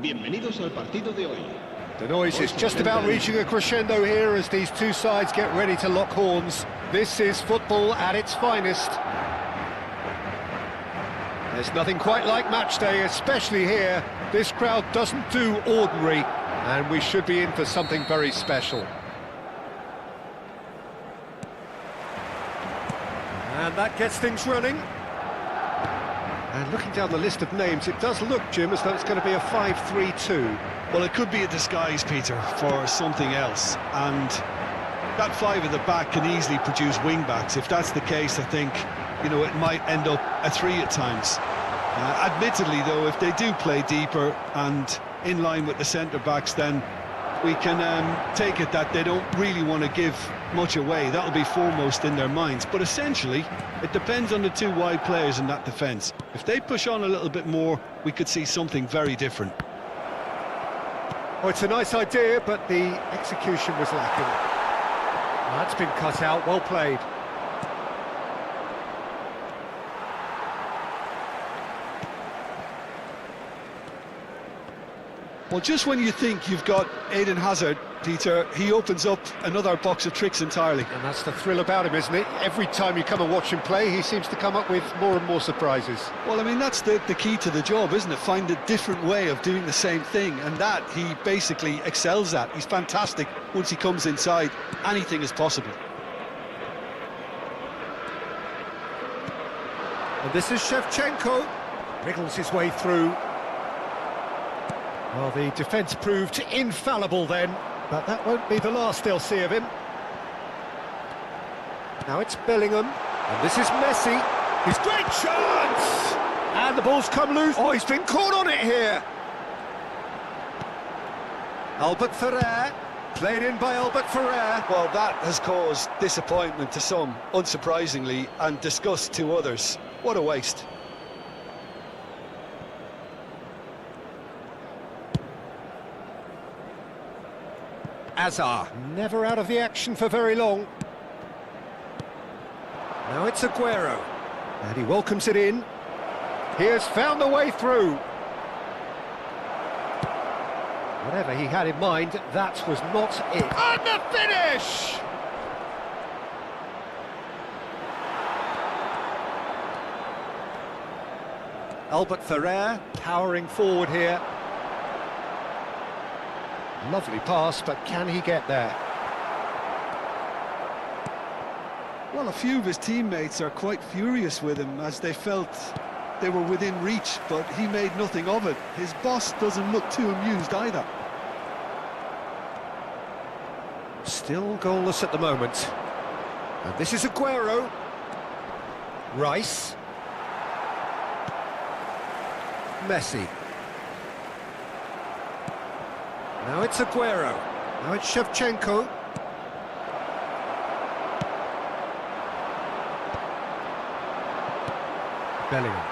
Bienvenidos al partido de hoy. The noise is just about reaching a crescendo here as these two sides get ready to lock horns. This is football at its finest. There's nothing quite like match day, especially here. This crowd doesn't do ordinary, and we should be in for something very special. And that gets things running. And looking down the list of names, it does look, Jim, as though it's going to be a 5-3-2. Well, it could be a disguise, Peter, for something else. And that five at the back can easily produce wing-backs. If that's the case, I think, you know, it might end up a three at times. Admittedly, though, if they do play deeper and in line with the centre-backs, then we can take it that they don't really want to give much away. That'll be foremost in their minds. But essentially, it depends on the two wide players in that defence. If they push on a little bit more, we could see something very different. Oh, it's a nice idea, but the execution was lacking. That's been cut out, well played. Well, just when you think you've got Eden Hazard, Peter, he opens up another box of tricks entirely. And that's the thrill about him, isn't it? Every time you come and watch him play, he seems to come up with more and more surprises. Well, I mean, that's the key to the job, isn't it? Find a different way of doing the same thing, and that he basically excels at. He's fantastic once he comes inside. Anything is possible. And this is Shevchenko. Wriggles his way through. Well, the defence proved infallible then, but that won't be the last they'll see of him. Now it's Bellingham, and this is Messi. His great chance! And the ball's come loose. Oh, he's been caught on it here. Albert Ferrer, played in by Albert Ferrer. Well, that has caused disappointment to some, unsurprisingly, and disgust to others. What a waste. Azar, never out of the action for very long. Now it's Aguero, and he welcomes it in. He has found the way through. Whatever he had in mind, that was not it. And the finish! Albert Ferrer powering forward here. Lovely pass, but can he get there? Well, a few of his teammates are quite furious with him as they felt they were within reach, but he made nothing of it. His boss doesn't look too amused either. Still goalless at the moment. And this is Aguero. Rice. Messi. Now it's Aguero. Now it's Shevchenko. Bellingham.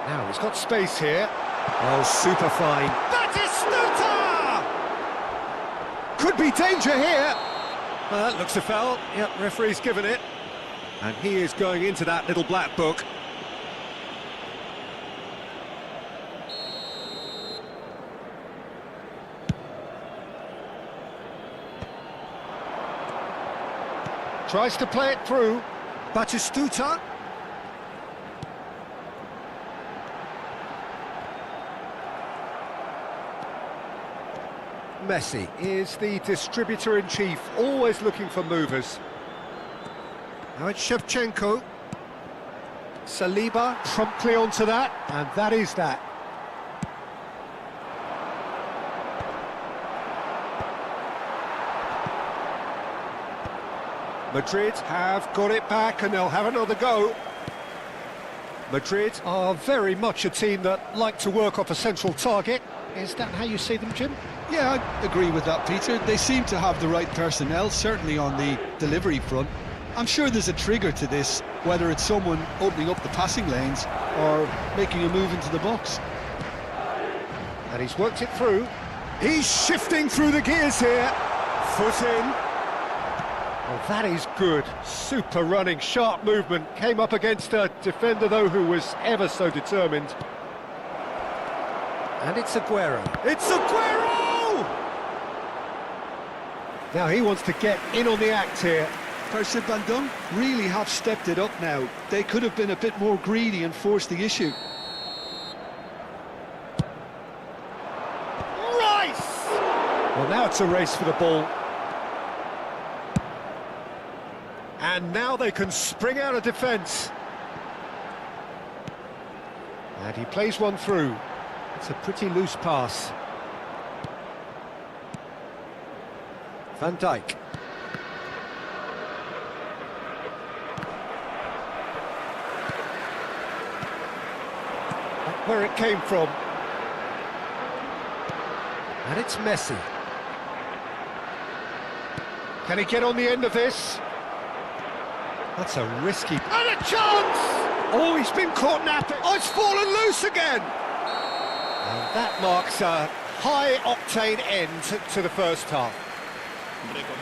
Now he's got space here. Oh, super fine. That is Stuta! Could be danger here. That looks a foul. Yep, referee's given it. And he is going into that little black book. Tries to play it through. Batistuta. Messi is the distributor-in-chief, always looking for movers. Now it's Shevchenko. Saliba promptly onto that, and that is that. Madrid have got it back and they'll have another go. Madrid are very much a team that like to work off a central target. Is that how you see them, Jim? Yeah, I agree with that, Peter. They seem to have the right personnel, certainly on the delivery front. I'm sure there's a trigger to this, whether it's someone opening up the passing lanes or making a move into the box. And he's worked it through. He's shifting through the gears here. Foot in. Well, that is good. Super running, sharp movement. Came up against a defender, though, who was ever so determined. And it's Aguero. It's Aguero! Now he wants to get in on the act here. Persib Bandung really have stepped it up now. They could have been a bit more greedy and forced the issue. Rice! Well, now it's a race for the ball. And now they can spring out of defence. And he plays one through. It's a pretty loose pass. Van Dijk. Where it came from. And it's Messi. Can he get on the end of this? That's a risky... And a chance! Oh, he's been caught napping. Oh, it's fallen loose again! And that marks a high-octane end to the first half.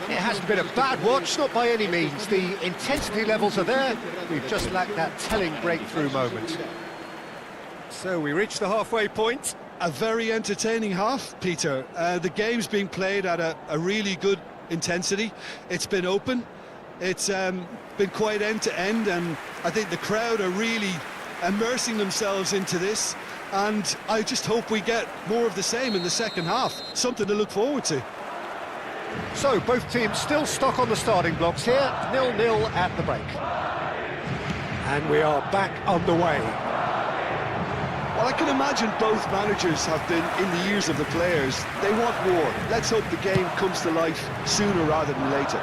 It hasn't been a bad watch, not by any means. The intensity levels are there. We've just lacked that telling breakthrough moment. So we reach the halfway point. A very entertaining half, Peter. The game's being played at a really good intensity. It's been open. It's been quite end-to-end, and I think the crowd are really immersing themselves into this. And I just hope we get more of the same in the second half. Something to look forward to. So, both teams still stuck on the starting blocks here, 0-0 at the break. And we are back underway. Well, I can imagine both managers have been in the ears of the players. They want more. Let's hope the game comes to life sooner rather than later.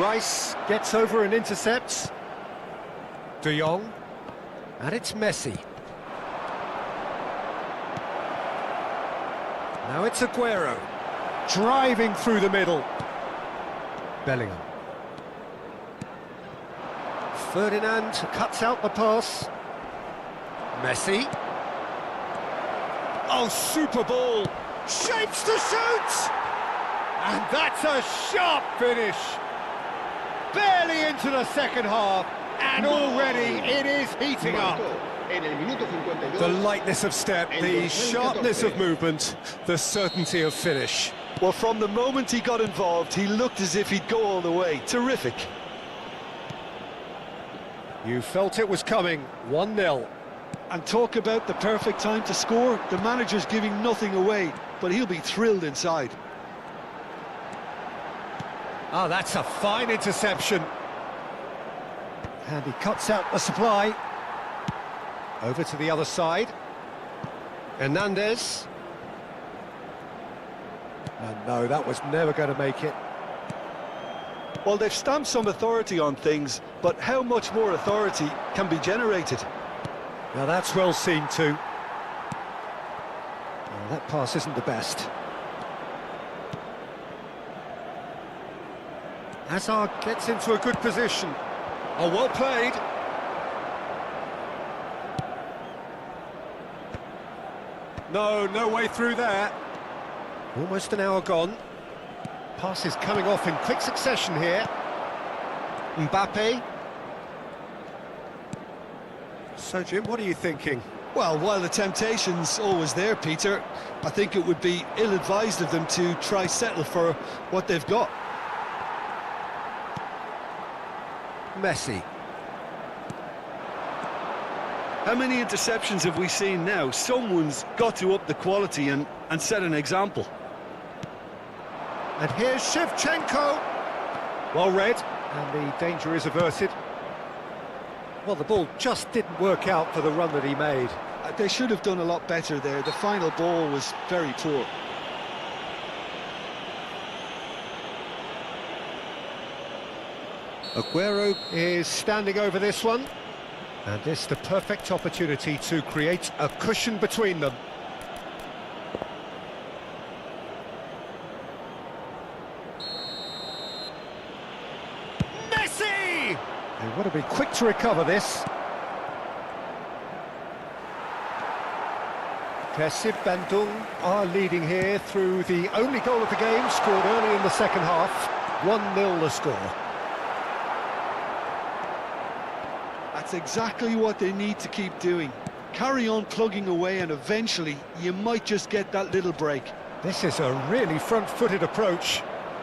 Rice gets over and intercepts. De Jong. And it's Messi. Now it's Aguero, driving through the middle. Bellingham. Ferdinand cuts out the pass. Messi. Oh, super ball. Shapes to shoot! And that's a sharp finish. Barely into the second half, and already it is heating up. The lightness of step, the sharpness of movement, the certainty of finish. Well, from the moment he got involved, he looked as if he'd go all the way. Terrific. You felt it was coming, 1-0. And talk about the perfect time to score. The manager's giving nothing away, but he'll be thrilled inside. Oh, that's a fine interception. And he cuts out the supply. Over to the other side. Hernandez. And no, that was never going to make it. Well, they've stamped some authority on things, but how much more authority can be generated? Now that's well seen too. Well, that pass isn't the best. Hazard gets into a good position. Oh, well played. No way through there. Almost an hour gone. Passes coming off in quick succession here. Mbappe. So, Jim, what are you thinking? Well, while the temptation's always there, Peter, I think it would be ill-advised of them to try settle for what they've got. Messi. How many interceptions have we seen now? Someone's got to up the quality and set an example. And here's Shevchenko. Well read, and the danger is averted. Well, the ball just didn't work out for the run that he made. They should have done a lot better there. The final ball was very poor. Aguero is standing over this one. And this the perfect opportunity to create a cushion between them. Messi! They've got to be quick to recover this. Persib Bandung are leading here through the only goal of the game, scored early in the second half. 1-0 the score. That's exactly what they need to keep doing. Carry on plugging away, and eventually you might just get that little break. This is a really front-footed approach.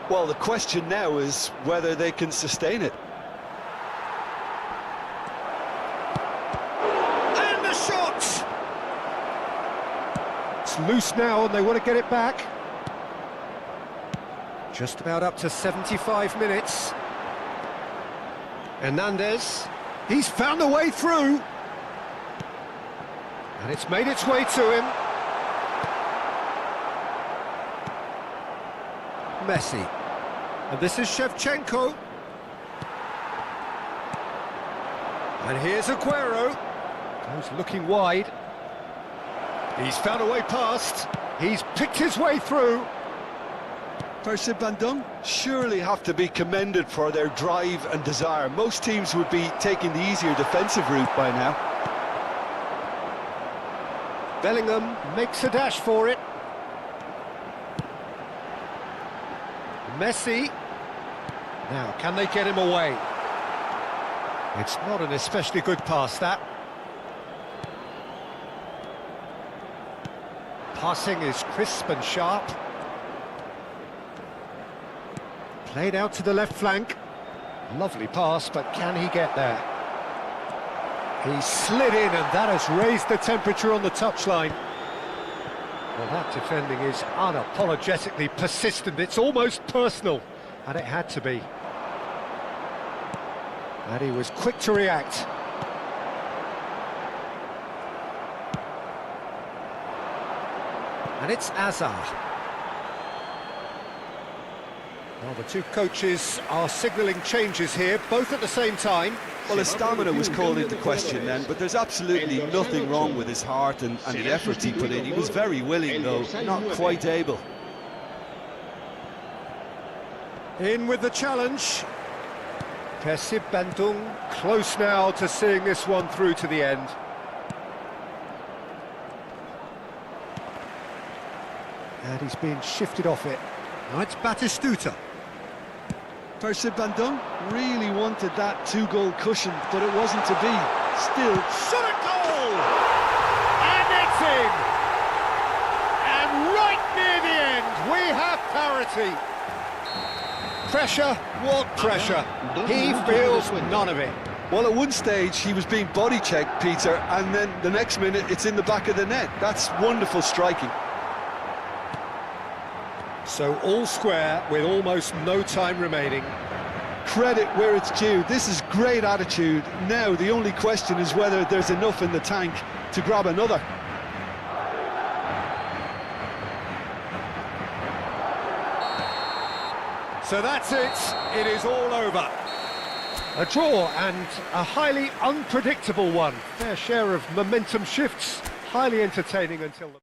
Well, the question now is whether they can sustain it. And the shot! It's loose now and they want to get it back. Just about up to 75 minutes. Hernandez, he's found a way through. And it's made its way to him. Messi. And this is Shevchenko. And here's Aguero. Goes looking wide. He's found a way past. He's picked his way through. Bandung surely have to be commended for their drive and desire. Most teams would be taking the easier defensive route by now. Bellingham makes a dash for it. Messi. Now, can they get him away? It's not an especially good pass, that. Passing is crisp and sharp. Played out to the left flank. Lovely pass, but can he get there? He slid in, and that has raised the temperature on the touchline. Well, that defending is unapologetically persistent. It's almost personal, and it had to be. And he was quick to react. And it's Azar. Well, the two coaches are signalling changes here, both at the same time. Well, his stamina was called into question then, but there's absolutely nothing wrong with his heart and the efforts he put in. He was very willing, though, not quite able. In with the challenge. Bandung close now to seeing this one through to the end. And he's being shifted off it. Now it's Batistuta. Bandung really wanted that two-goal cushion, but it wasn't to be. Still, shot a goal! And it's in! And right near the end, we have parity. Pressure, what pressure? He feels none of it. Well, at one stage, he was being body-checked, Peter, and then the next minute, it's in the back of the net. That's wonderful striking. So all square with almost no time remaining. Credit where it's due. This is great attitude. Now the only question is whether there's enough in the tank to grab another. So that's it. It is all over. A draw, and a highly unpredictable one. Fair share of momentum shifts. Highly entertaining until the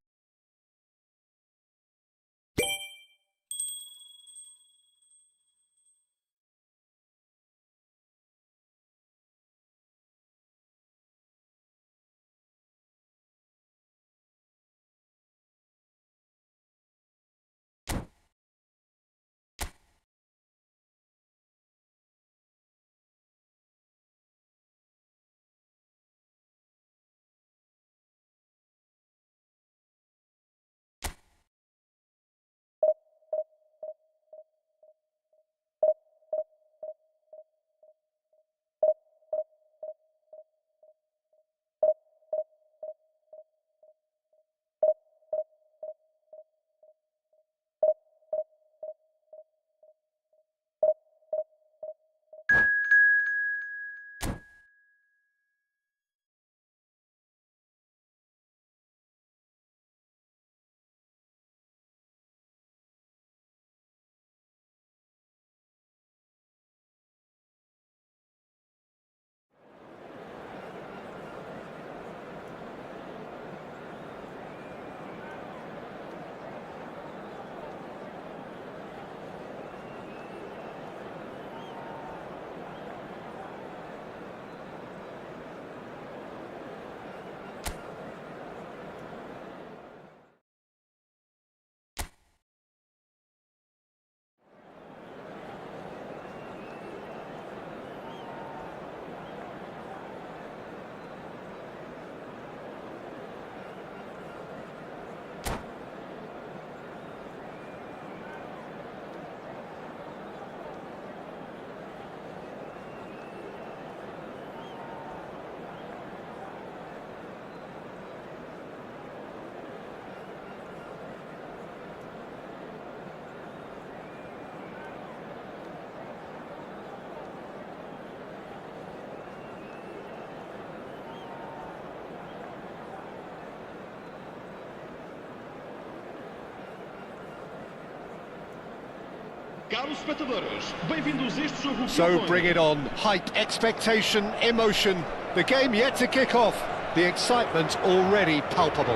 Caros espectadores, bem-vindos a este jogo. So bring it on. Hype, expectation, emotion. The game yet to kick off. The excitement already palpable.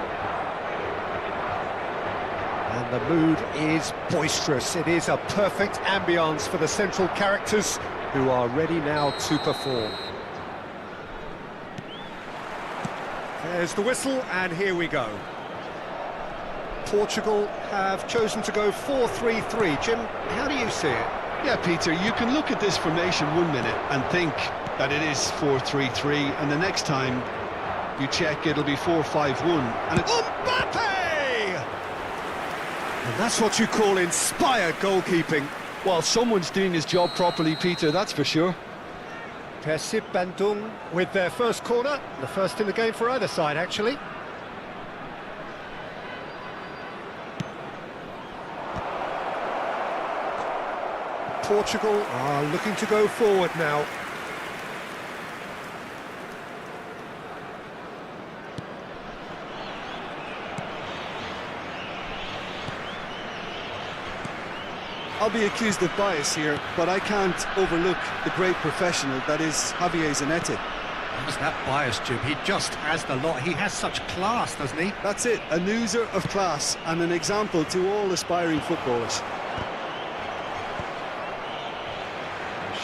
And the mood is boisterous. It is a perfect ambience for the central characters who are ready now to perform. There's the whistle, and here we go. Portugal have chosen to go 4-3-3. Jim, how do you see it? Yeah, Peter, you can look at this formation 1 minute and think that it is 4-3-3, and the next time you check, it'll be 4-5-1. And Mbappe! And that's what you call inspired goalkeeping. well, someone's doing his job properly, Peter, that's for sure. Persib Bandung with their first corner, the first in the game for either side, actually. Portugal are looking to go forward now. I'll be accused of bias here, but I can't overlook the great professional that is Javier Zanetti. What's that bias, Jim? He just has the lot. He has such class, doesn't he? That's it, a oozor of class and an example to all aspiring footballers.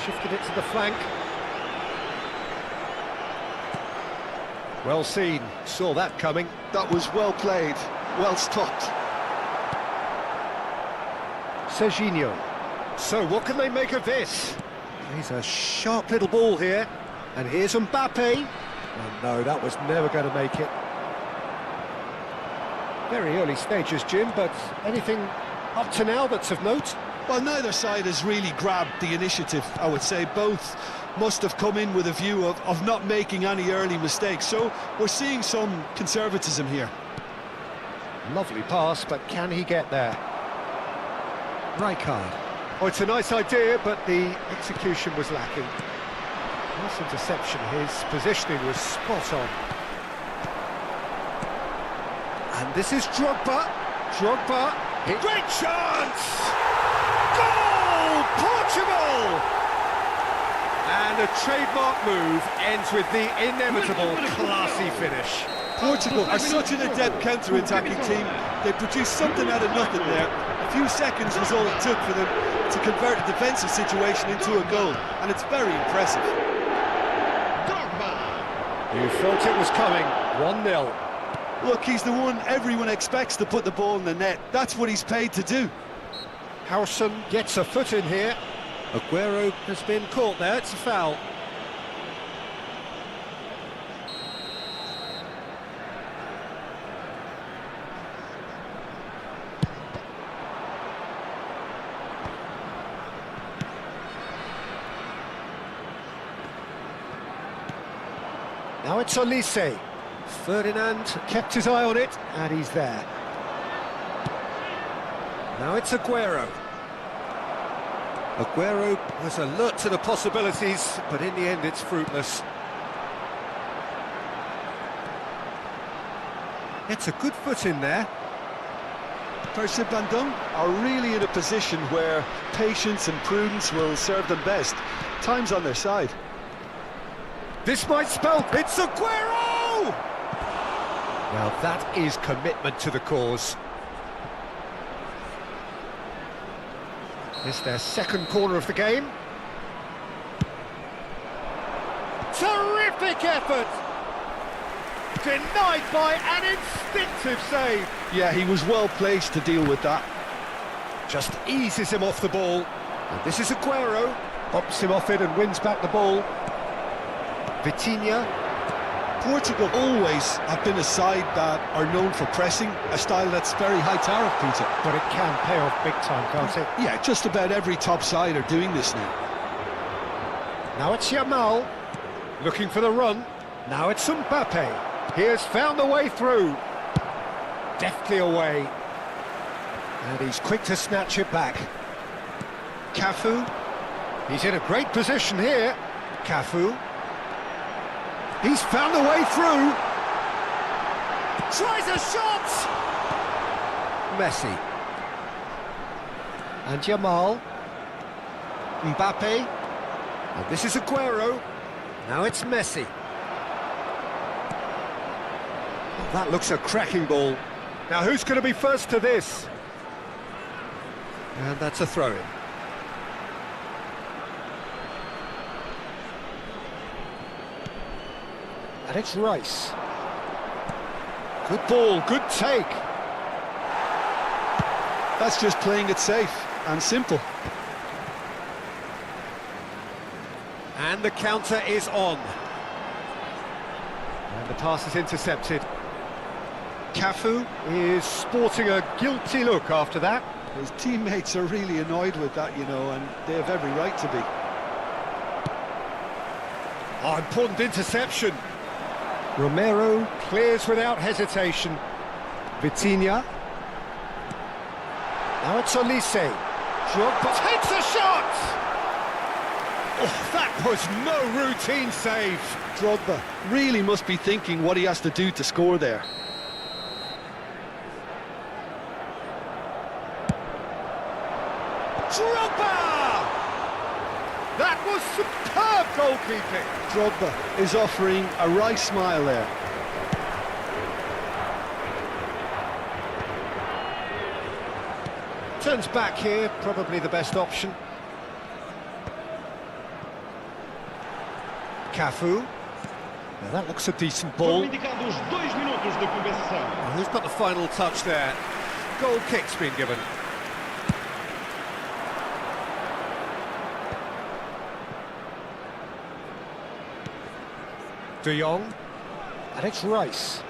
Shifted it to the flank. Well seen, saw that coming. That was well played, well stopped. Serginho. So what can they make of this? He's a sharp little ball here. And here's Mbappe. Oh no, that was never going to make it. Very early stages, Jim, but anything up to now that's of note? Well, neither side has really grabbed the initiative, I would say. Both must have come in with a view of not making any early mistakes. So we're seeing some conservatism here. Lovely pass, but can he get there? Rijkaard. Oh, it's a nice idea, but the execution was lacking. Nice interception, his positioning was spot on. And this is Drogba. Drogba. Great chance! Goal! Portugal! And a trademark move ends with the inevitable classy finish. Portugal are such an adept counter-attacking team. They produced something out of nothing there. A few seconds was all it took for them to convert a defensive situation into a goal, and it's very impressive. You felt it was coming. 1-0. Look, he's the one everyone expects to put the ball in the net. That's what he's paid to do. Howson gets a foot in here. Aguero has been caught there. It's a foul. Now it's Olise. Ferdinand kept his eye on it, and he's there. Now it's Aguero. Aguero was alert to the possibilities, but in the end it's fruitless. It's a good foot in there. Persib Bandung are really in a position where patience and prudence will serve them best. Time's on their side. This might spell... It's Aguero! Now that is commitment to the cause. It's their second corner of the game. Terrific effort! Denied by an instinctive save. Yeah, he was well placed to deal with that. Just eases him off the ball. And this is Aguero. Bops him off it and wins back the ball. Vitinha. Portugal always have been a side that are known for pressing, a style that's very high tariff, Peter. But it can pay off big time, can't it? Yeah, just about every top side are doing this now. Now it's Yamal, looking for the run. Now it's Mbappe. He has found the way through. Deftly away. And he's quick to snatch it back. Cafu. He's in a great position here. Cafu. He's found the way through. Tries a shot! Messi. And Yamal. Mbappe. And this is Aguero. Now it's Messi. Oh, that looks a cracking ball. Now who's going to be first to this? And that's a throw-in. And it's Rice. Good ball, good take. That's just playing it safe and simple. And the counter is on. And the pass is intercepted. Cafu is sporting a guilty look after that. His teammates are really annoyed with that, you know, and they have every right to be. Oh, important interception. Romero clears without hesitation. Vitinha. Now it's Olise. Drogba takes a shot! Oh, that was no routine save. Drogba really must be thinking what he has to do to score there. Drogba! That was superb goalkeeping. Drogba is offering a wry smile there. Turns back here, probably the best option. Cafu. Now that looks a decent ball. Foram indicados 2 minutos de compensação. Oh, who's got the final touch there? Goal kick's been given. De Jong. And it's Rice.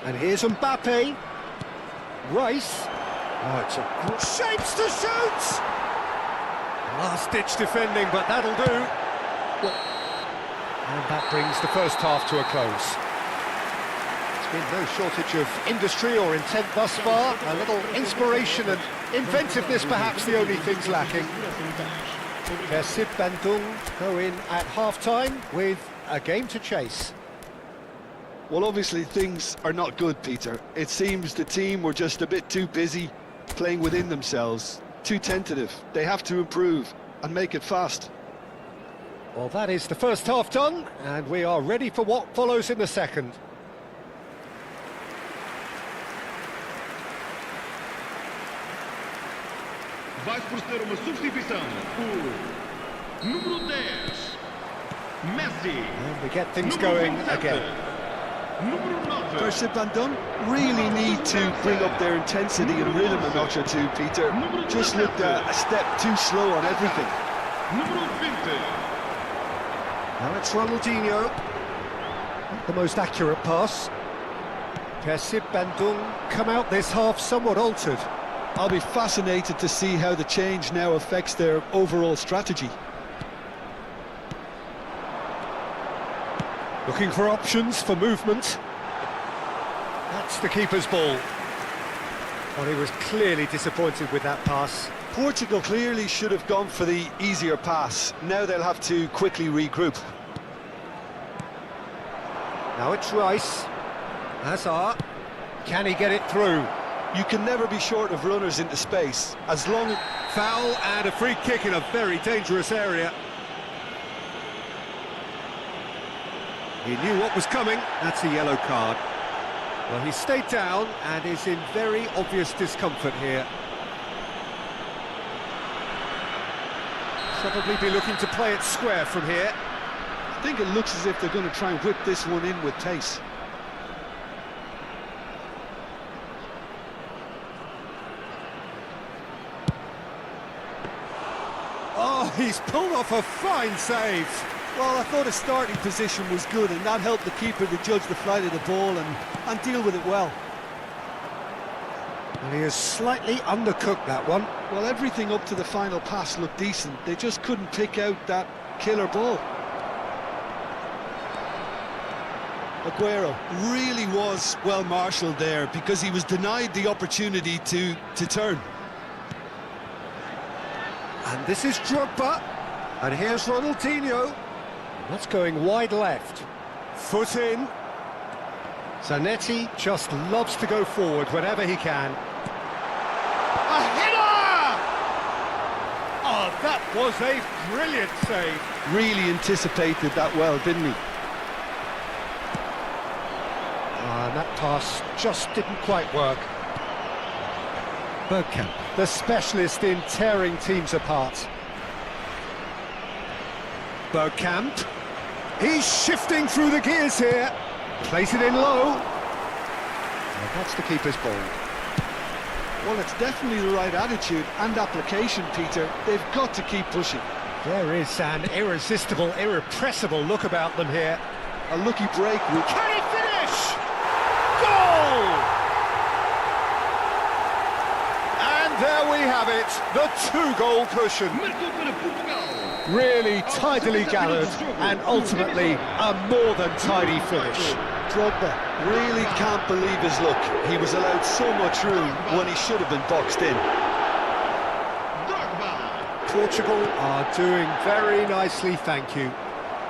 And here's Mbappe. Rice. Oh, it's a good shapes to shoot! Last-ditch defending, but that'll do. And that brings the first half to a close. There's been no shortage of industry or intent thus far. A little inspiration and inventiveness, perhaps the only things lacking. Persib Bandung go in at half-time with a game to chase. Well, obviously things are not good, Peter. It seems the team were just a bit too busy playing within themselves, too tentative. They have to improve and make it fast. Well, that is the first half done, and we are ready for what follows in the second. Vai proceder uma substituição. O número 10, Messi. And we get things going again. Número 9. Persib Bandung really need to bring up their intensity and rhythm a notch or two, Peter. Just looked a step too slow on everything. Número 20. Now it's Ronaldinho. Not the most accurate pass. Persib Bandung come out this half somewhat altered. I'll be fascinated to see how the change now affects their overall strategy. Looking for options for movement. That's the keeper's ball. Well, he was clearly disappointed with that pass. Portugal clearly should have gone for the easier pass. Now they'll have to quickly regroup. Now it's Rice. Hazard. Can he get it through? You can never be short of runners into space, as long as... Foul and a free kick in a very dangerous area. He knew what was coming. That's a yellow card. Well, he stayed down and is in very obvious discomfort here. Probably be looking to play it square from here. I think it looks as if they're going to try and whip this one in with pace. Oh, he's pulled off a fine save. Well, I thought his starting position was good, and that helped the keeper to judge the flight of the ball and deal with it well. And he has slightly undercooked that one. Well, everything up to the final pass looked decent. They just couldn't pick out that killer ball. Aguero really was well marshalled there because he was denied the opportunity to turn. And this is Drogba. And here's Ronaldinho. That's going wide left. Foot in. Zanetti just loves to go forward whenever he can. A header! Oh, that was a brilliant save. Really anticipated that well, didn't he? And that pass just didn't quite work. Bergkamp, the specialist in tearing teams apart. Bergkamp, he's shifting through the gears here. Plays it in low. And that's the keeper's ball. Well, it's definitely the right attitude and application, Peter. They've got to keep pushing. There is an irresistible, irrepressible look about them here. A lucky break with... Can he finish? Goal! And there we have it, the two-goal cushion. Marcou para Portugal. Really tidily gathered and ultimately a more than tidy finish. Drogba really can't believe his luck. He was allowed so much room when he should have been boxed in. Drogba. Portugal are doing very nicely, thank you.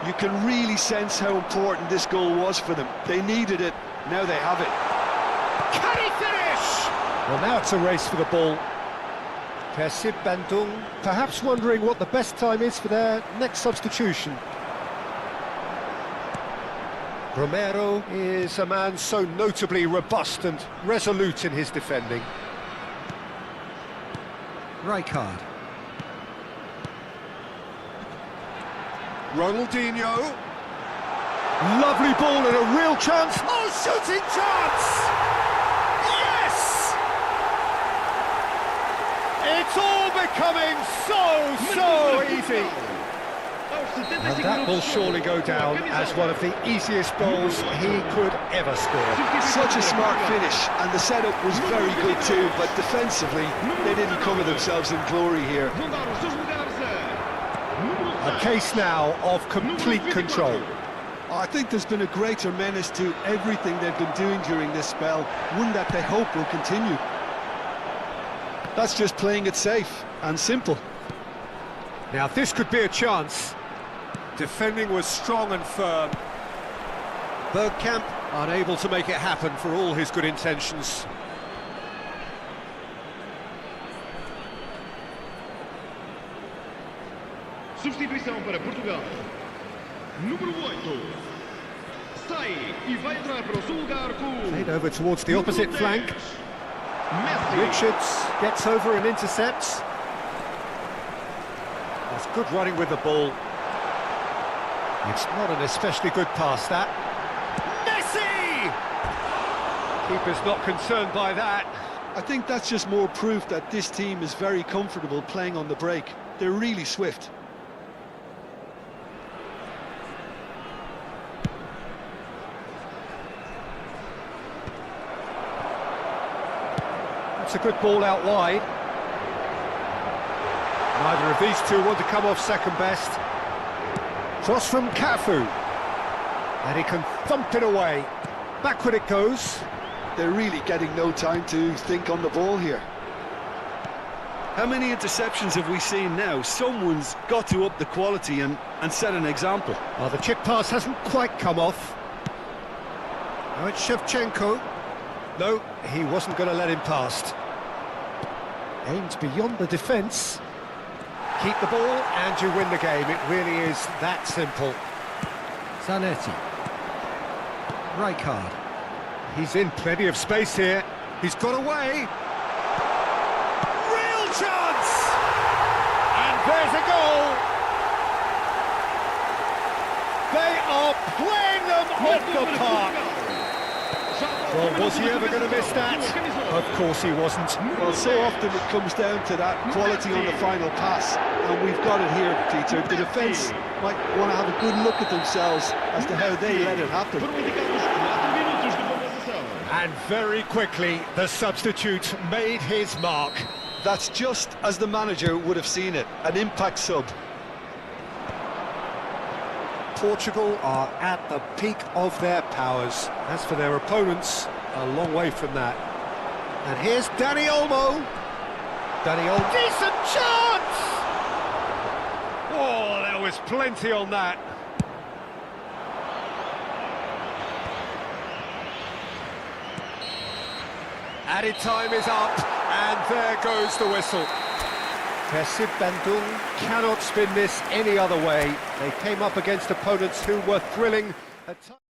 You can really sense how important this goal was for them. They needed it, now they have it. Can he finish? Well, now it's a race for the ball. Persib Bandung perhaps wondering what the best time is for their next substitution. Romero is a man so notably robust and resolute in his defending. Rijkaard. Ronaldinho. Lovely ball and a real chance. Oh, shooting chance! Yes! It's all becoming so easy. And that will surely go down as one of the easiest goals he could ever score. Such a smart finish, and the setup was very good too, but defensively, they didn't cover themselves in glory here. A case now of complete control. I think there's been a greater menace to everything they've been doing during this spell, one that they hope will continue. That's just playing it safe and simple. Now this could be a chance. Defending was strong and firm. Bergkamp unable to make it happen for all his good intentions. Substituição para Portugal. Número 8. Sai e vai entrar para o seu lugar com... Played over towards the opposite flank. Messi. Richards gets over and intercepts. That's good running with the ball. It's not an especially good pass, that. Messi! Keeper's not concerned by that. I think that's just more proof that this team is very comfortable playing on the break. They're really swift. That's a good ball out wide. Neither of these two want to come off second best. Cross from Cafu. And he can thump it away. Backward it goes. They're really getting no time to think on the ball here. How many interceptions have we seen now? Someone's got to up the quality and set an example. Well, the chip pass hasn't quite come off. Now it's Shevchenko. No, he wasn't going to let him past. Aims beyond the defence. Keep the ball and you win the game. It really is that simple. Zanetti. Rijkaard. He's in plenty of space here. He's got away. Real chance! And there's a goal! They are playing them off the park! Well, was he ever going to miss that? Of course he wasn't. Well, so often it comes down to that quality on the final pass, and we've got it here, Peter. The defence might want to have a good look at themselves as to how they let it happen. And very quickly, the substitute made his mark. That's just as the manager would have seen it, an impact sub. Portugal are at the peak of their powers. As for their opponents, a long way from that. And here's Dani Olmo. Dani Olmo. Decent chance! Oh, there was plenty on that. Added time is up, and there goes the whistle. Impressive. Bandung cannot spin this any other way. They came up against opponents who were thrilling at times.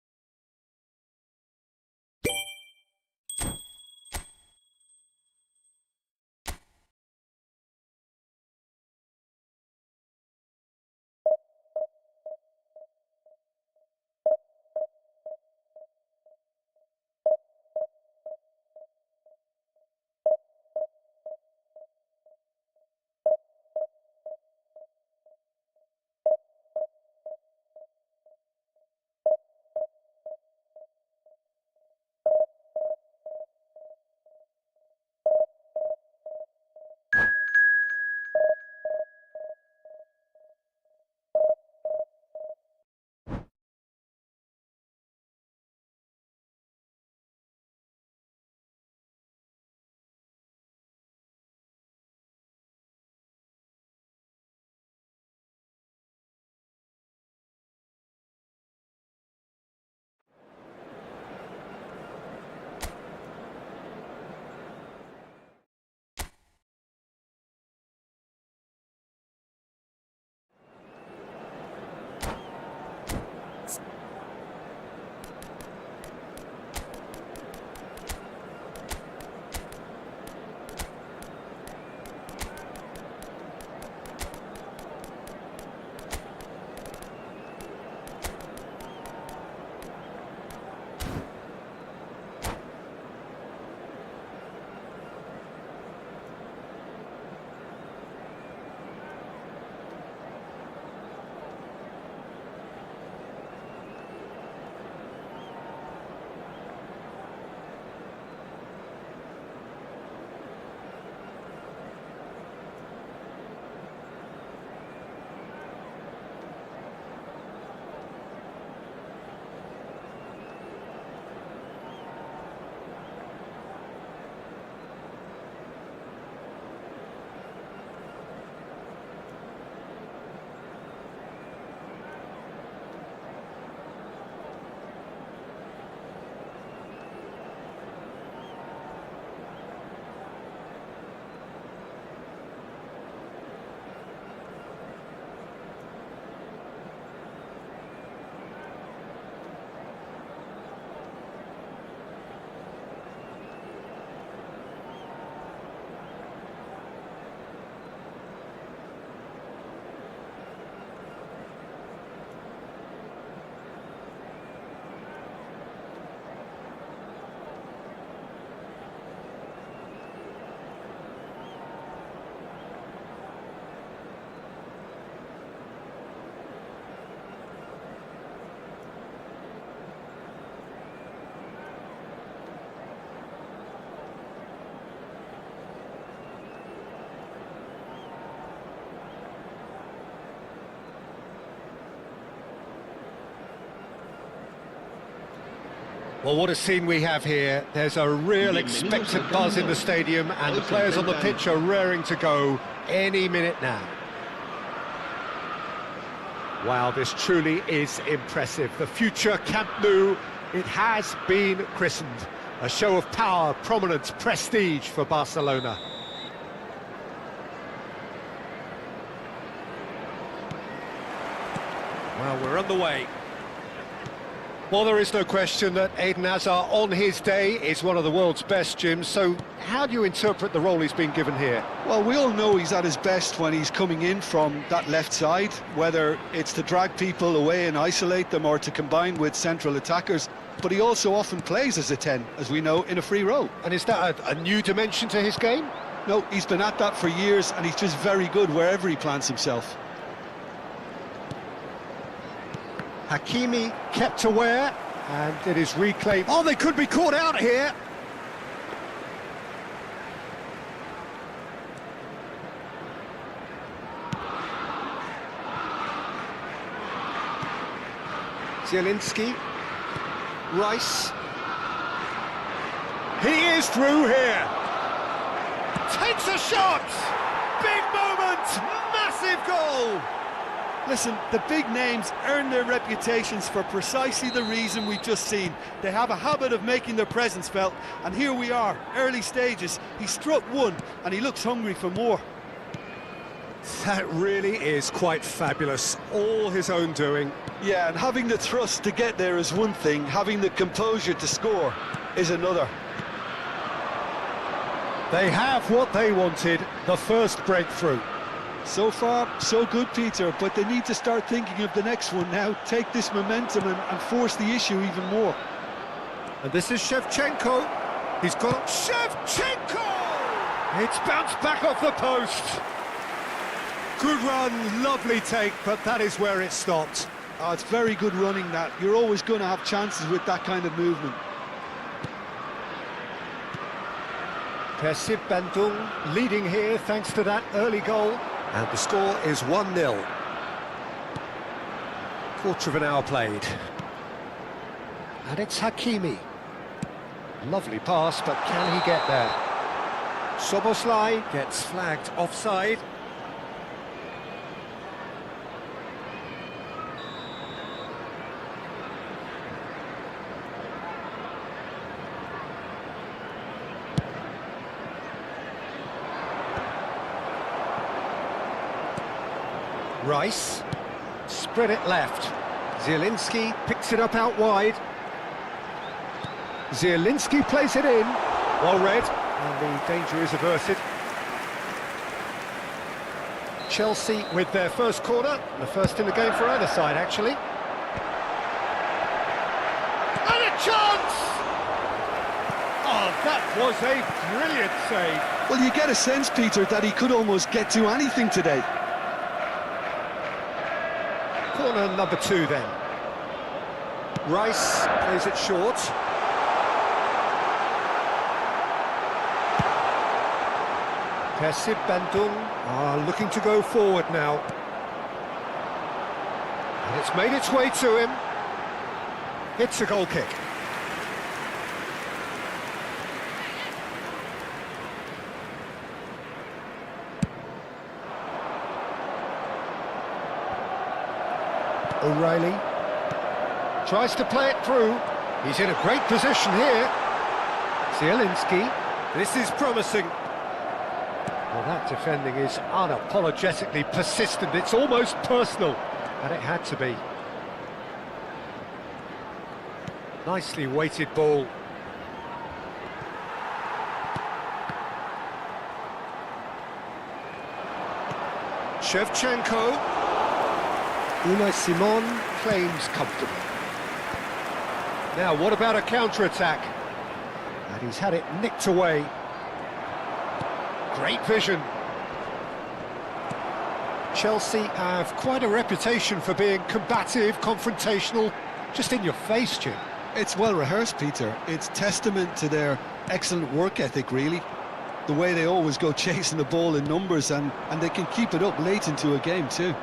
Well, what a scene we have here. There's a real expected buzz in the stadium, and the players on the pitch are raring to go any minute now. Wow, this truly is impressive. The future Camp Nou, it has been christened. A show of power, prominence, prestige for Barcelona. Well, we're on the way. Well, there is no question that Eden Hazard, on his day, is one of the world's best, Jim. So how do you interpret the role he's been given here? Well, we all know he's at his best when he's coming in from that left side, whether it's to drag people away and isolate them or to combine with central attackers. But he also often plays as a 10, as we know, in a free role. And is that a new dimension to his game? No, he's been at that for years, and he's just very good wherever he plants himself. Hakimi kept aware, and it is reclaimed. Oh, they could be caught out here. Zielinski, Rice. He is through here. Takes a shot. Big moment. Massive goal. Listen, the big names earn their reputations for precisely the reason we've just seen. They have a habit of making their presence felt, and here we are, early stages. He struck one, and he looks hungry for more. That really is quite fabulous. All his own doing. Yeah, and having the thrust to get there is one thing, having the composure to score is another. They have what they wanted, the first breakthrough. So far, so good, Peter, but they need to start thinking of the next one now. Take this momentum and force the issue even more. And this is Shevchenko. He's got Shevchenko! It's bounced back off the post. Good run, lovely take, but that is where it stopped. Oh, it's very good running that. You're always going to have chances with that kind of movement. Persib Bandung leading here thanks to that early goal. And the score is 1-0. Quarter of an hour played. And it's Hakimi. Lovely pass, but can he get there? Soboslai gets flagged offside. Rice, spread it left. Zielinski picks it up out wide. Zielinski plays it in. Well read, and the danger is averted. Chelsea with their first corner, the first in the game for either side, actually. And a chance! Oh, that was a brilliant save. Well, you get a sense, Peter, that he could almost get to anything today. Corner number 2 then. Rice plays it short. Persib Bandung are looking to go forward now. And it's made its way to him. It's a goal kick. O'Reilly tries to play it through. He's in a great position here. Zielinski, this is promising. Well, that defending is unapologetically persistent. It's almost personal, and it had to be. Nicely weighted ball. Shevchenko. Unai Simon claims comfortable. Now, what about a counter-attack? And he's had it nicked away. Great vision. Chelsea have quite a reputation for being combative, confrontational, just in your face, Jim. It's well rehearsed, Peter. It's testament to their excellent work ethic, really. The way they always go chasing the ball in numbers, and they can keep it up late into a game too.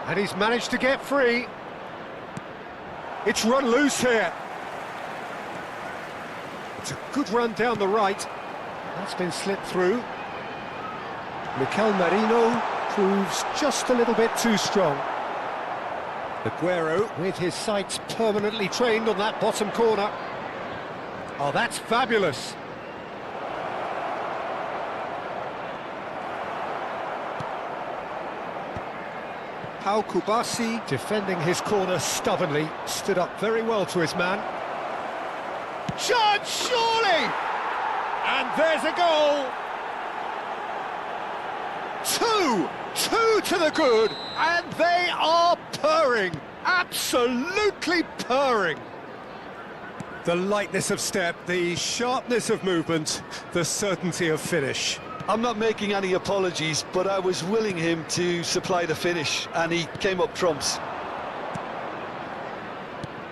And he's managed to get free. It's run loose here. It's a good run down the right. That's been slipped through. Mikel Merino proves just a little bit too strong. Aguero with his sights permanently trained on that bottom corner. Oh, that's fabulous. Pau Kubasi, defending his corner stubbornly, stood up very well to his man. Chance, surely! And there's a goal! Two to the good, and they are purring, absolutely purring. The lightness of step, the sharpness of movement, the certainty of finish. I'm not making any apologies, but I was willing him to supply the finish, and he came up trumps.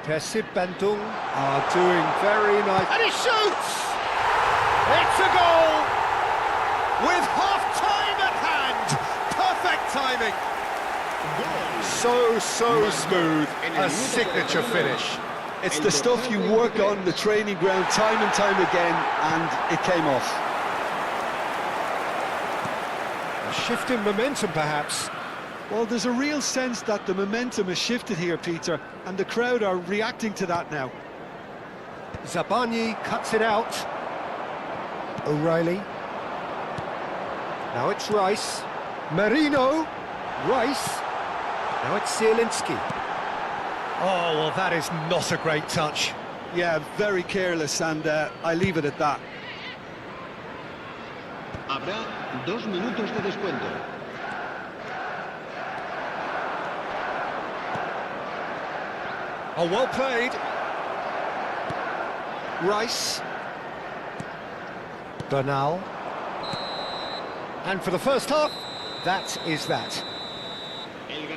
Persib Bandung are doing very nice. And he shoots! It's a goal! With half-time at hand! Perfect timing! So smooth, a signature finish. It's the stuff you work on the training ground time and time again, and it came off. A shift in momentum, perhaps. Well, there's a real sense that the momentum has shifted here, Peter, and the crowd are reacting to that now. Zabani cuts it out. O'Reilly. Now it's Rice. Marino, Rice, now it's Zielinski. Oh, well, that is not a great touch. Yeah, very careless, and I leave it at that. Habrá 2 minutos de descuento. Oh, well played. Rice. Bernal. And for the first half, that is that.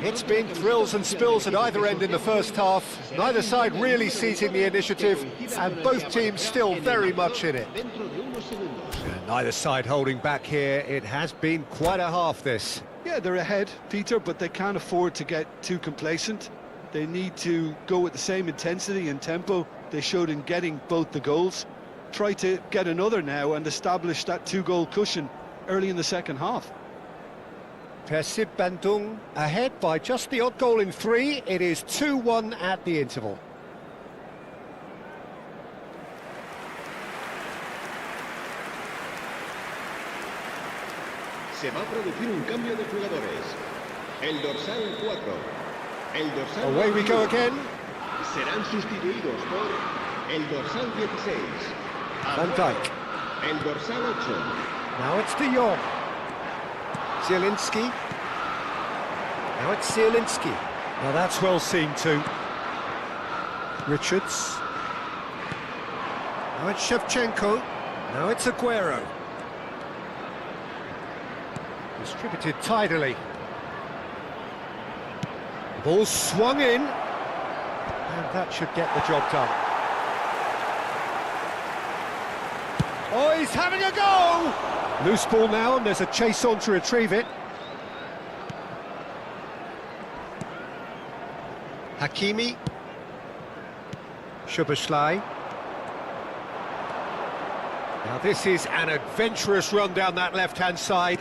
It's been thrills and spills at either end in the first half. Neither side really seizing the initiative, and both teams still very much in it. And neither side holding back here. It has been quite a half, this. Yeah, they're ahead, Peter, but they can't afford to get too complacent. They need to go with the same intensity and tempo they showed in getting both the goals. Try to get another now and establish that 2-goal cushion early in the second half. Persib Bandung ahead by just the odd goal in 3. It is 2-1 at the interval. Se va a producir un cambio de jugadores. El dorsal 4. El dorsal Away we go 21. again. Serán sustituidos por el dorsal 16. Van Dijk. El dorsal 8. Now it's De Jong. Zielinski. Now it's Zielinski. Now that's well seen too. Richards. Now it's Shevchenko. Now it's Aguero. Distributed tidily. The ball swung in. And that should get the job done. Oh, he's having a go! Loose ball now, and there's a chase on to retrieve it. Hakimi. Szoboszlai. Now this is an adventurous run down that left-hand side.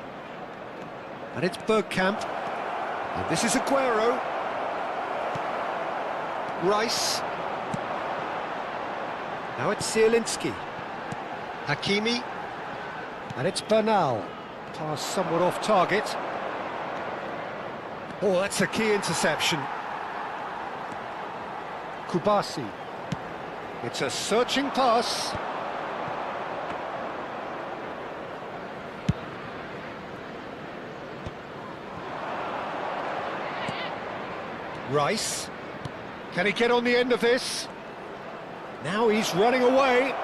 And it's Bergkamp. And this is Aguero. Rice. Now it's Zielinski. Hakimi. And it's Bernal. Pass somewhat off target. Oh, that's a key interception. Kubasi. It's a searching pass. Rice. Can he get on the end of this? Now he's running away.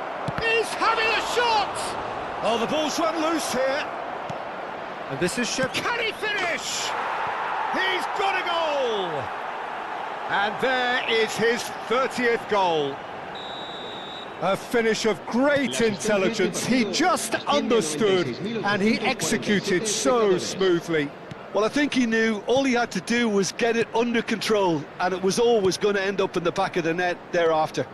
He's having a shot! Oh, the ball's run loose here. And this is Shep. Can he finish? He's got a goal! And there is his 30th goal. A finish of great intelligence. He just understood and he executed so smoothly. Well, I think he knew all he had to do was get it under control, and it was always going to end up in the back of the net thereafter.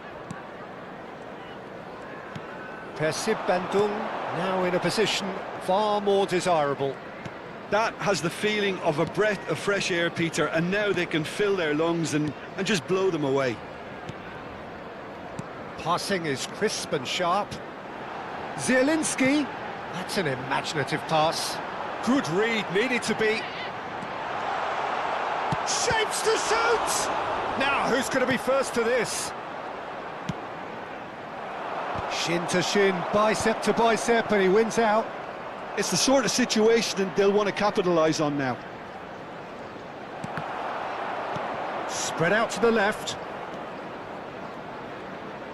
Persib Bandung now in a position far more desirable. That has the feeling of a breath of fresh air, Peter, and now they can fill their lungs and just blow them away. Passing is crisp and sharp. Zielinski, that's an imaginative pass. Good read, needed to be. Shapes to shoot! Now, who's going to be first to this? Shin to shin, bicep to bicep, and he wins out. It's the sort of situation that they'll want to capitalise on now. Spread out to the left.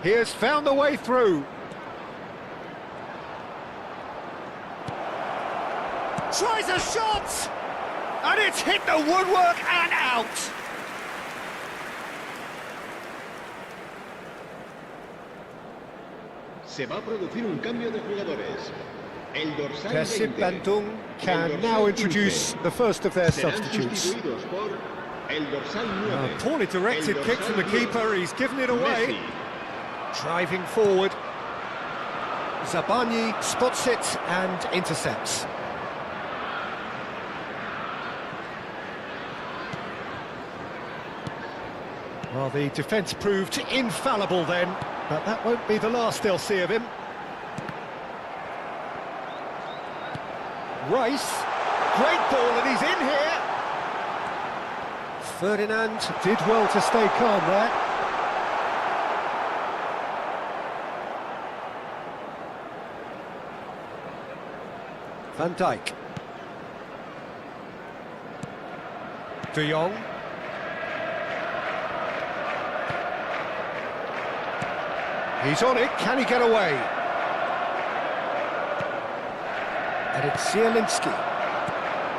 He has found the way through. Tries a shot! And it's hit the woodwork and out! Se va a producir un cambio de jugadores. El dorsal Persib 20. Bandung can El now dorsal introduce 15. the first of their Serán substitutes. sustituidos por el dorsal 9. A poorly directed El kick from the dorsal 10. keeper, he's given it away. Messi. Driving forward. Zabani spots it and intercepts. Well, the defence proved infallible then, but that won't be the last they'll see of him. Rice. Great ball, and he's in here. Ferdinand did well to stay calm there. Van Dijk. De Jong. He's on it, can he get away? And it's Zielinski.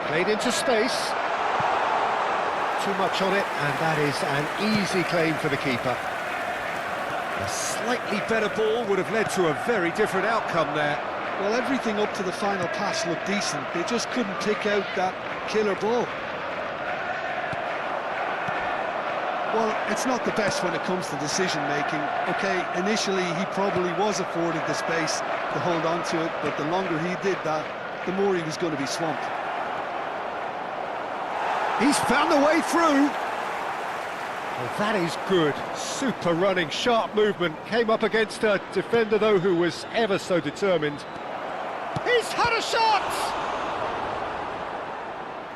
Played into space. Too much on it, and that is an easy claim for the keeper. A slightly better ball would have led to a very different outcome there. Well, everything up to the final pass looked decent. They just couldn't pick out that killer ball. Well, it's not the best when it comes to decision-making. OK, initially he probably was afforded the space to hold on to it, but the longer he did that, the more he was going to be swamped. He's found the way through. Well, that is good. Super running, sharp movement. Came up against a defender, though, who was ever so determined. He's had a shot!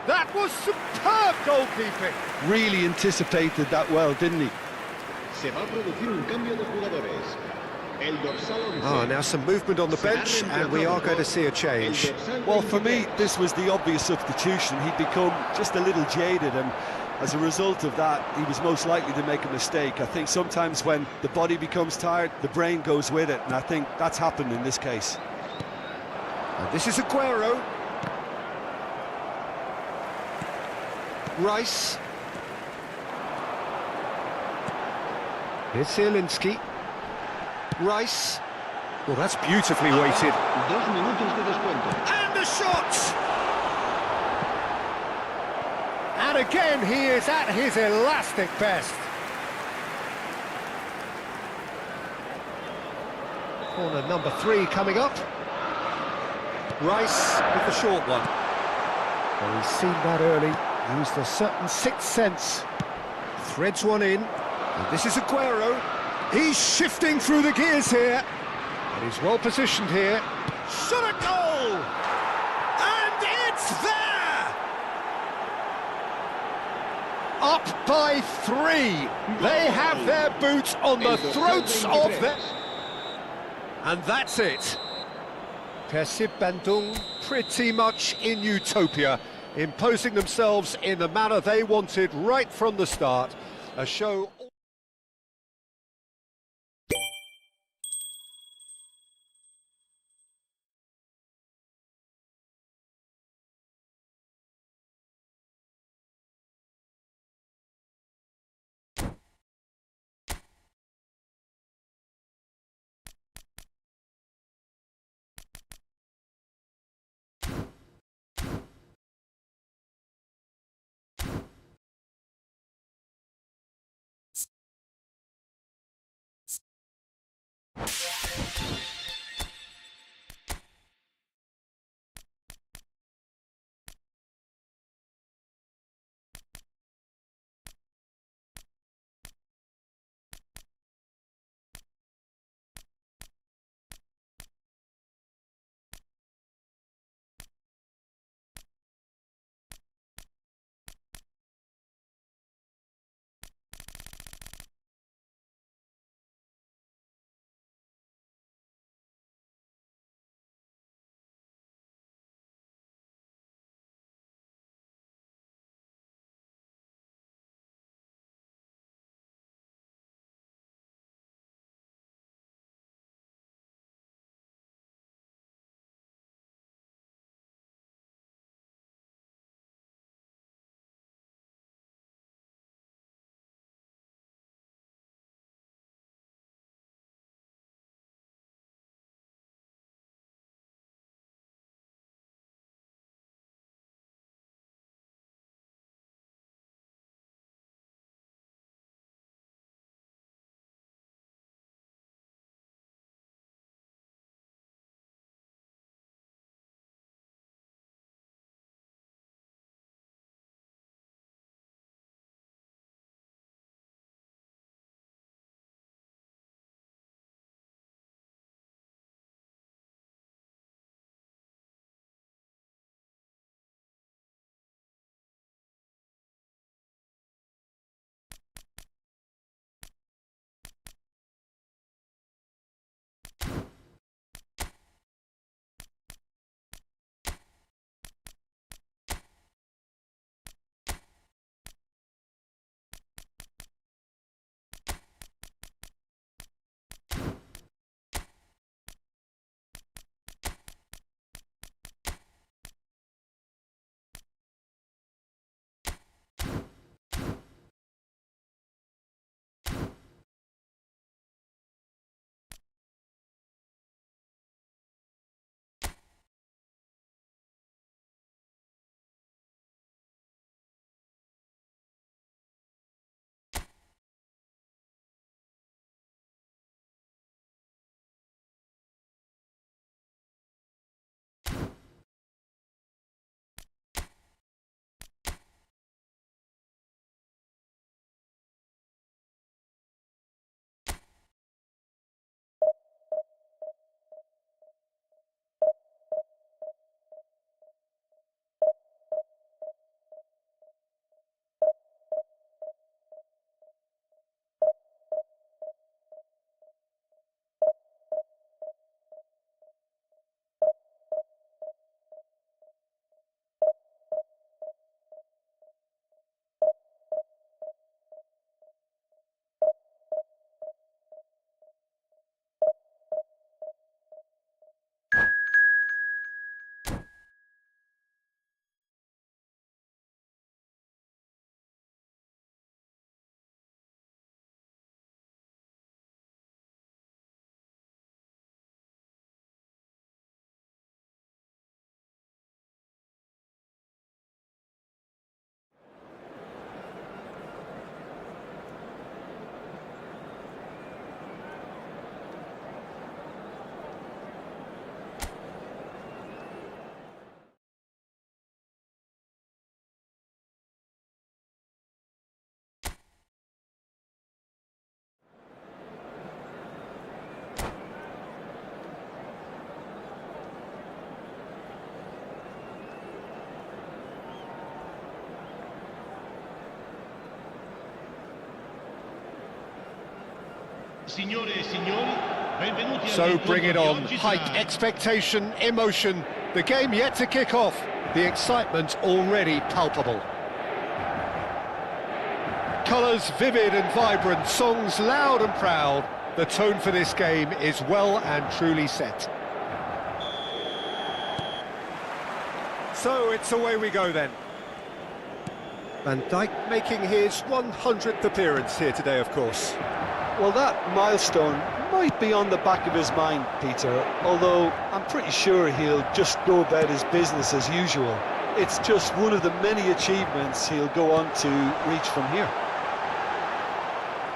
That was superb goalkeeping. Really anticipated that well, didn't he? Se va a producir un cambio de jugadores. El dorsal 11. Oh, now some movement on the bench, and we are going to see a change. Well, for me, this was the obvious substitution. He'd become just a little jaded, and as a result of that, he was most likely to make a mistake. I think sometimes when the body becomes tired, the brain goes with it, and I think that's happened in this case. And this is Aguero. Rice. Here's Zielinski. Rice. Well, that's beautifully weighted. 2 minutos de descuento. And a shot! And again, he is at his elastic best. Corner number 3 coming up. Rice with the short one. Well, he's seen that early. Used a certain sixth sense. Threads one in. And this is Aguero. He's shifting through the gears here. And he's well positioned here. Shot a goal! And it's there! Up by 3. They have their boots on the throats of them. And that's it. Persib Bandung pretty much in utopia, imposing themselves in the manner they wanted right from the start. A show... Signore e signori, benvenuti So bring it on, all'incontro di oggi height, tra- expectation, emotion. The game yet to kick off. The excitement already palpable. Colours vivid and vibrant, songs loud and proud. The tone for this game is well and truly set. So it's away we go then. Van Dijk making his 100th appearance here today, of course. Well, that milestone might be on the back of his mind, Peter, although I'm pretty sure he'll just go about his business as usual. It's just one of the many achievements he'll go on to reach from here.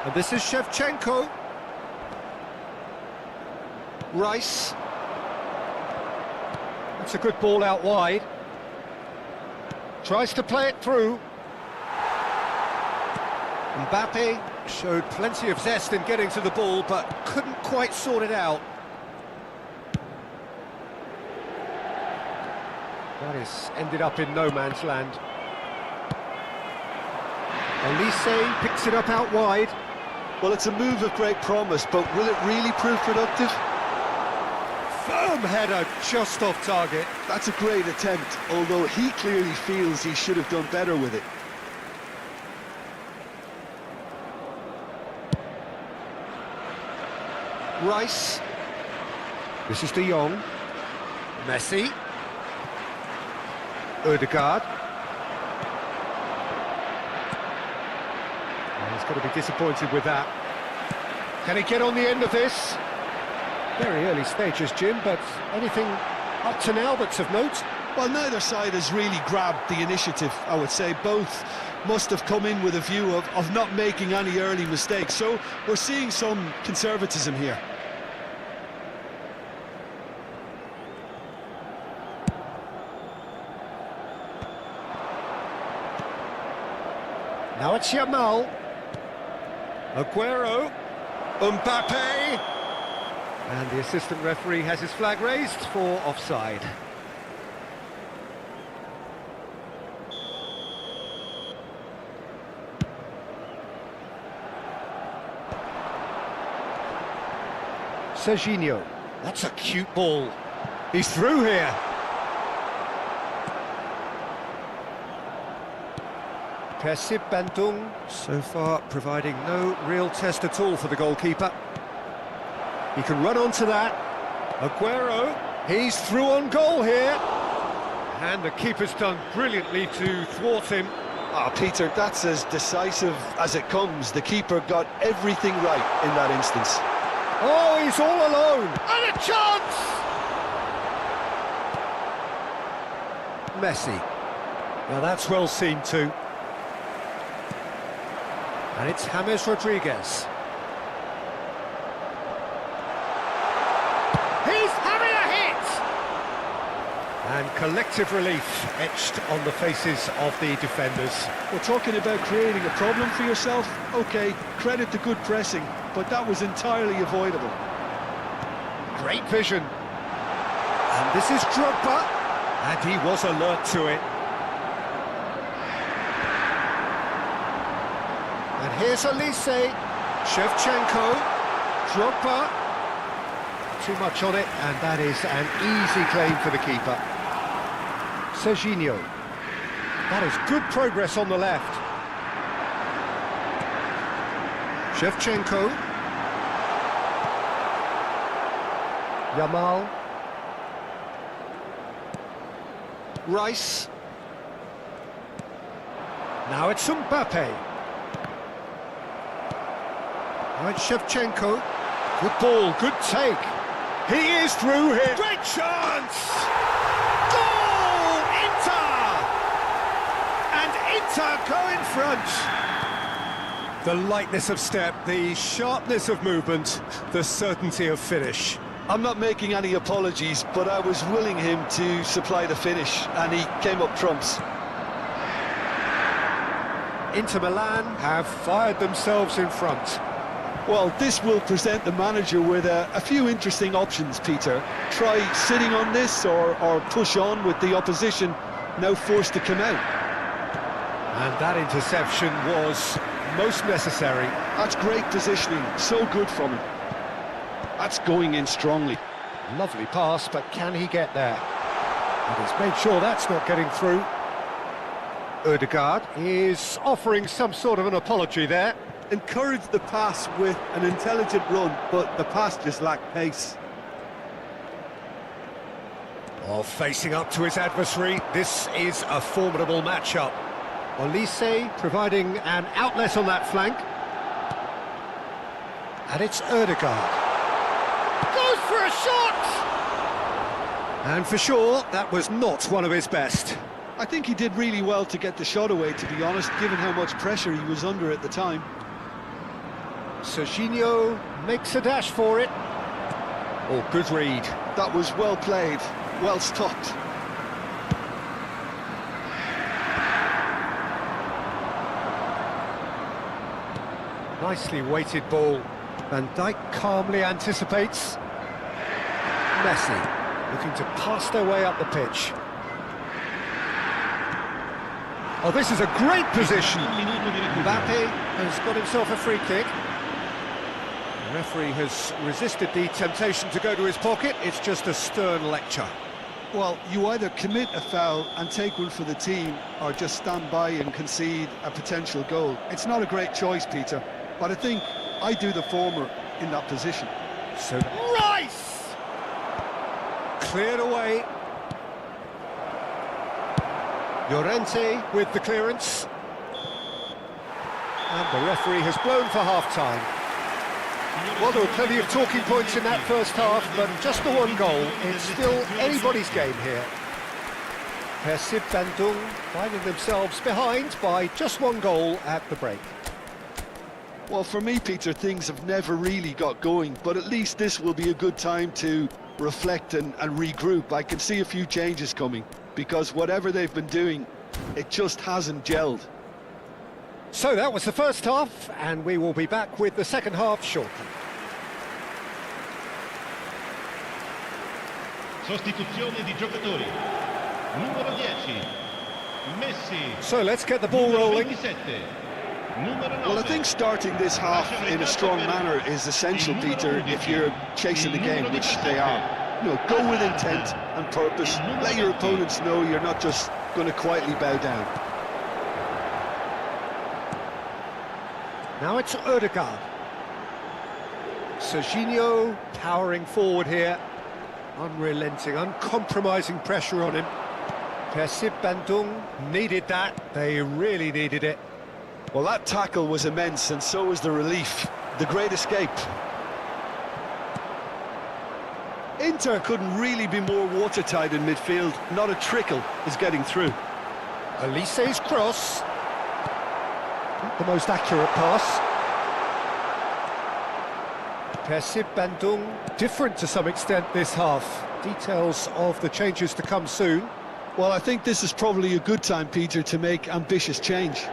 And this is Shevchenko. Rice. That's a good ball out wide. Tries to play it through. Mbappe showed plenty of zest in getting to the ball, but couldn't quite sort it out. That is ended up in no man's land. Elise picks it up out wide. Well, it's a move of great promise, but will it really prove productive? Firm header just off target. That's a great attempt, although he clearly feels he should have done better with it. Rice. This is De Jong. Messi. Odegaard. He's got to be disappointed with that. Can he get on the end of this? Very early stages, Jim, but anything up to now that's of note? Well, neither side has really grabbed the initiative, I would say. Both must have come in with a view of not making any early mistakes, so we're seeing some conservatism here. Now it's Yamal. Aguero. Mbappe. And the assistant referee has his flag raised for offside. Serginho. That's a cute ball. He's through here. Persib Bandung, so far providing no real test at all for the goalkeeper. He can run onto that. Aguero, he's through on goal here. And the keeper's done brilliantly to thwart him. Ah, Peter, that's as decisive as it comes. The keeper got everything right in that instance. Oh, he's all alone. And a chance! Messi. Now that's well seen too. And it's James Rodriguez. He's having a hit! And collective relief etched on the faces of the defenders. We're talking about creating a problem for yourself. OK, credit to good pressing, but that was entirely avoidable. Great vision. And this is Drogba. And he was alert to it. And here's Elise, Shevchenko, Drogba. Too much on it, and that is an easy claim for the keeper. Serginho. That is good progress on the left. Shevchenko. Yamal. Rice. Now it's Mbappe. Now it's Shevchenko. Good ball, good take. He is through here. Great chance! Goal! Inter! And Inter go in front. The lightness of step, the sharpness of movement, the certainty of finish. I'm not making any apologies, but I was willing him to supply the finish, and he came up trumps. Inter Milan have fired themselves in front. Well, this will present the manager with a few interesting options, Peter. Try sitting on this or push on with the opposition now forced to come out. And that interception was most necessary. That's great positioning, so good from him. That's going in strongly. Lovely pass, but can he get there? And he's made sure that's not getting through. Ødegaard is offering some sort of an apology there. Encouraged the pass with an intelligent run, but the pass just lacked pace. Oh, facing up to his adversary, this is a formidable matchup. Olise providing an outlet on that flank. And it's Ødegaard. Goes for a shot! And for sure, that was not one of his best. I think he did really well to get the shot away, to be honest, given how much pressure he was under at the time. Serginho makes a dash for it. Oh, good read. That was well played, well stopped. Nicely weighted ball. Van Dijk calmly anticipates. Messi looking to pass their way up the pitch. Oh, this is a great position. Mbappe has got himself a free kick. The referee has resisted the temptation to go to his pocket. It's just a stern lecture. Well, you either commit a foul and take one for the team, or just stand by and concede a potential goal. It's not a great choice, Peter, but I think I do the former in that position. So Rice! Cleared away. Llorente with the clearance. And the referee has blown for half-time. Well, there were plenty of talking points in that first half, but just the one goal. It's still anybody's game here. Persib Bandung finding themselves behind by just one goal at the break. Well, for me, Peter, things have never really got going, but at least this will be a good time to reflect and regroup. I can see a few changes coming, because whatever they've been doing, it just hasn't gelled. So that was the first half, and we will be back with the second half shortly. Sostituzione di giocatori. Numero 10, Messi. So let's get the ball rolling. 27, numero 9. Well, I think starting this half in a strong manner is essential, Peter, if you're chasing the game, which they are. You know, go with intent and purpose. Let your opponents know you're not just going to quietly bow down. Now it's Ødegaard. Serginho powering forward here. Unrelenting, uncompromising pressure on him. Persib Bandung needed that. They really needed it. Well, that tackle was immense, and so was the relief. The great escape. Inter couldn't really be more watertight in midfield. Not a trickle is getting through. Olise's cross. Not the most accurate pass. Persib Bandung, different to some extent this half. Details of the changes to come soon. Well, I think this is probably a good time, Peter, to make ambitious change.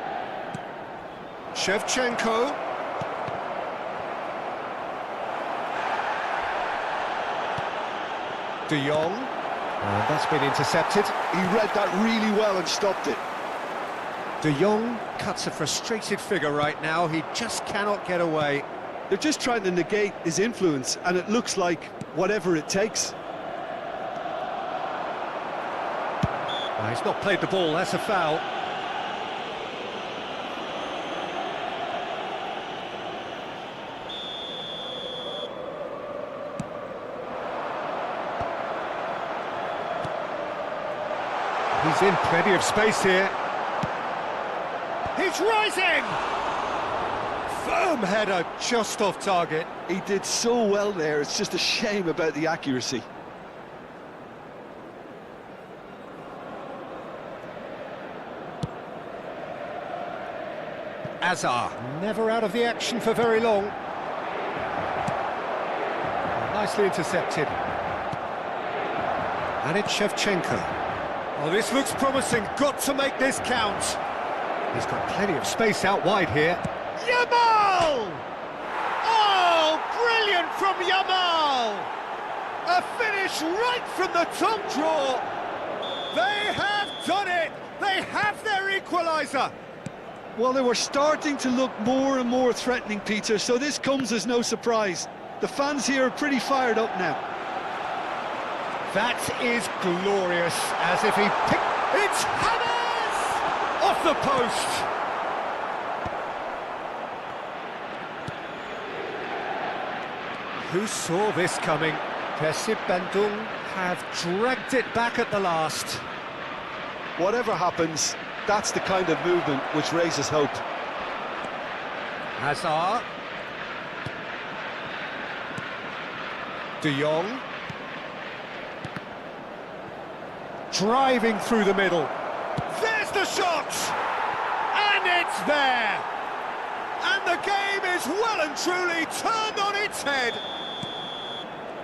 Shevchenko. De Jong. And that's been intercepted. He read that really well and stopped it. De Jong cuts a frustrated figure right now. He just cannot get away. They're just trying to negate his influence, and it looks like whatever it takes. He's not played the ball, that's a foul. He's in plenty of space here. He's rising! Firm header, just off target. He did so well there, it's just a shame about the accuracy. Azar, never out of the action for very long. Nicely intercepted. And it's Shevchenko. Oh, this looks promising, got to make this count. He's got plenty of space out wide here. Yamal! Oh, brilliant from Yamal! A finish right from the top draw. They have done it! They have their equaliser! Well, they were starting to look more and more threatening, Peter, so this comes as no surprise. The fans here are pretty fired up now. That is glorious, as if he picked... It's Hammers! Off the post! Who saw this coming? Persib Bandung have dragged it back at the last. Whatever happens, that's the kind of movement which raises hope. Hazard. De Jong. Driving through the middle. There's the shot! And it's there! And the game is well and truly turned on its head.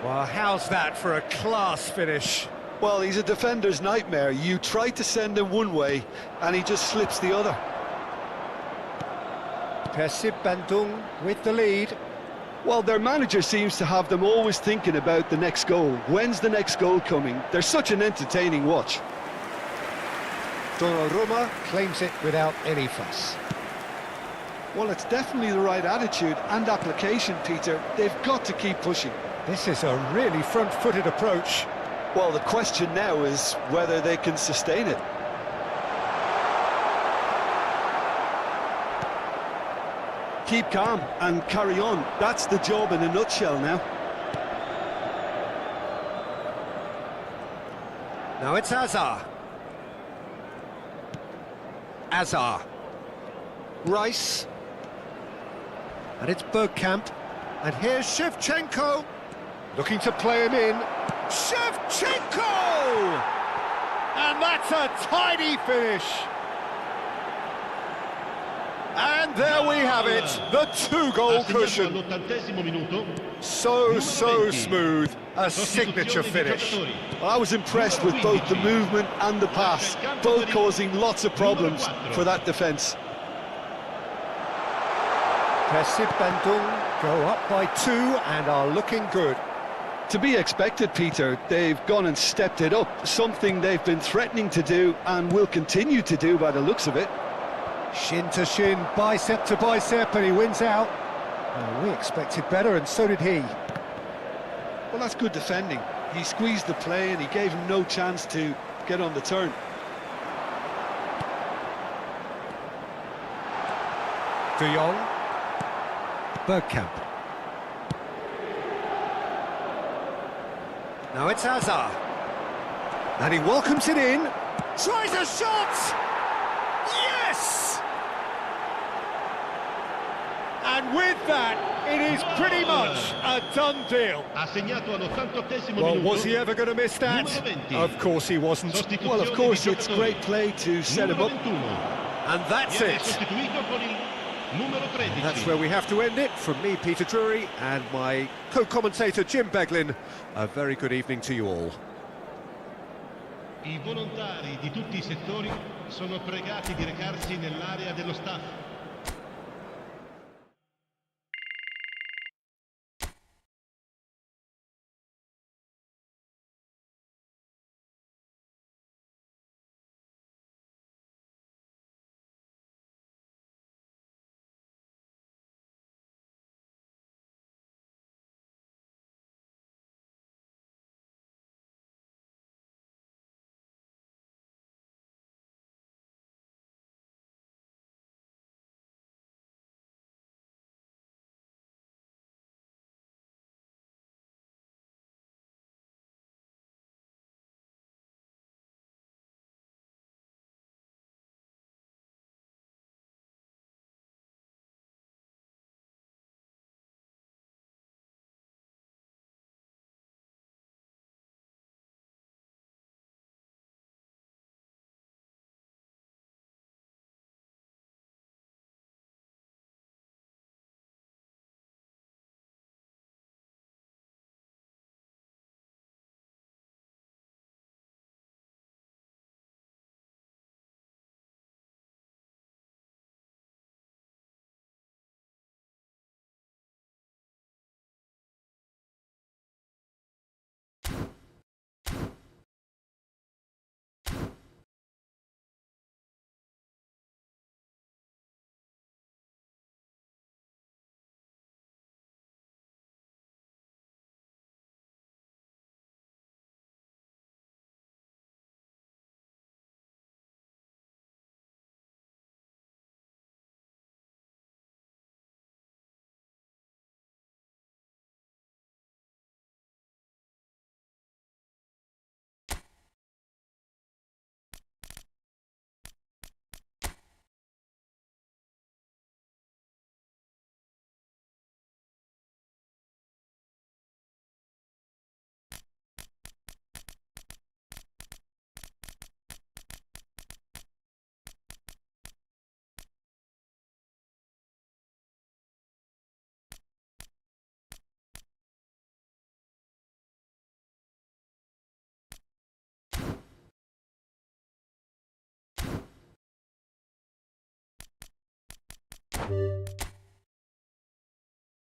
Well, how's that for a class finish? Well, he's a defender's nightmare. You try to send him one way, and he just slips the other. Persib Bandung with the lead. Well, their manager seems to have them always thinking about the next goal. When's the next goal coming? They're such an entertaining watch. Donnarumma claims it without any fuss. Well, it's definitely the right attitude and application, Peter. They've got to keep pushing. This is a really front-footed approach. Well, the question now is whether they can sustain it. Keep calm and carry on. That's the job in a nutshell now. Now it's Hazard. Hazard. Rice. And it's Bergkamp. And here's Shevchenko. Looking to play him in. Shevchenko! And that's a tidy finish. And there we have it, the two-goal cushion. So smooth, a signature finish. Well, I was impressed with both the movement and the pass, both causing lots of problems for that defence. Persib Bandung go up by 2 and are looking good. To be expected, Peter. They've gone and stepped it up, something they've been threatening to do and will continue to do by the looks of it. Shin to shin, bicep to bicep, and he wins out. Well, we expected better, and so did he. Well, that's good defending. He squeezed the play and he gave him no chance to get on the turn. De Jong. Bergkamp. Now it's Hazard. And he welcomes it in. Tries a shot! Yes! And with that, it is pretty much a done deal. Well, was he ever going to miss that? Of course he wasn't. Well, of course, it's great play to set him up. And that's it. That's where we have to end it. From me, Peter Drury, and my co-commentator, Jim Beglin. A very good evening to you all. I volontari di tutti i settori sono pregati di recarsi nell'area dello staff.